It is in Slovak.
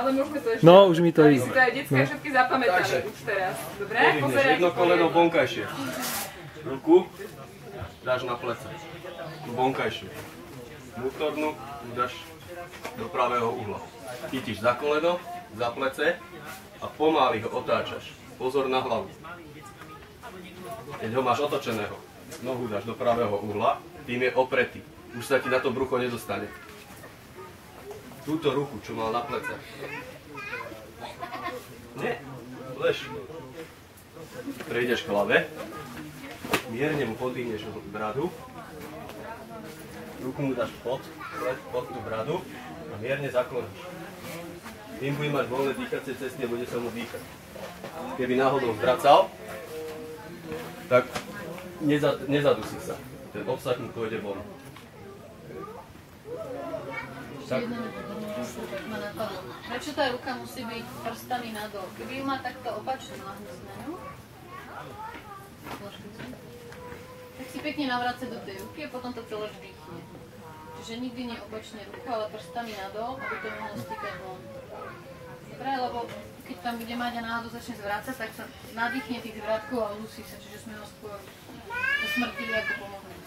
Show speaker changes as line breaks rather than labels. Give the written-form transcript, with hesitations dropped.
Ale môžeme to ešte...
No, už mi to
aby
ide.
si to aj detská všetky zapamätali už teraz. Dobre? Pozerajte.
Jedno koleno vonkajšie. Ruku dáš na plece. Vonkajšiu. Vnútornú dáš do pravého uhla. Chytíš za koleno, za plece a pomaly ho otáčaš. Pozor na hlavu. Keď ho máš otočeného, nohu dáš do pravého uhla, tým je opretý. Už sa ti na to brucho nedostane. Túto ruku, čo mal na plece. Nie, lež. Prejdeš k hlave, mierne mu podvihneš bradu, ruku mu dáš pod tú bradu a mierne zakloníš. Tým bude mať voľné dýchacie cesty a bude sa mu dýchať. Keby náhodou zvracal, tak nezadusí sa. Ten obsah mu pôjde von.
Tak ma napadlo. Prečo tá ruka musí byť prstami nadol? Keby ju má takto opačnú nahnúť, tak si pekne navráca do tej ruky a potom to celé vdýchne. Čiže nikdy nie opačne ruka, ale prstami nadol, aby to mohlo stýkať von. Dobre, lebo keď tam bude mať a náhodou začne zvrácať, tak sa nadýchne tých zvrátkov a udusí sa, čiže sme ho skôr usmrtili ako pomohli.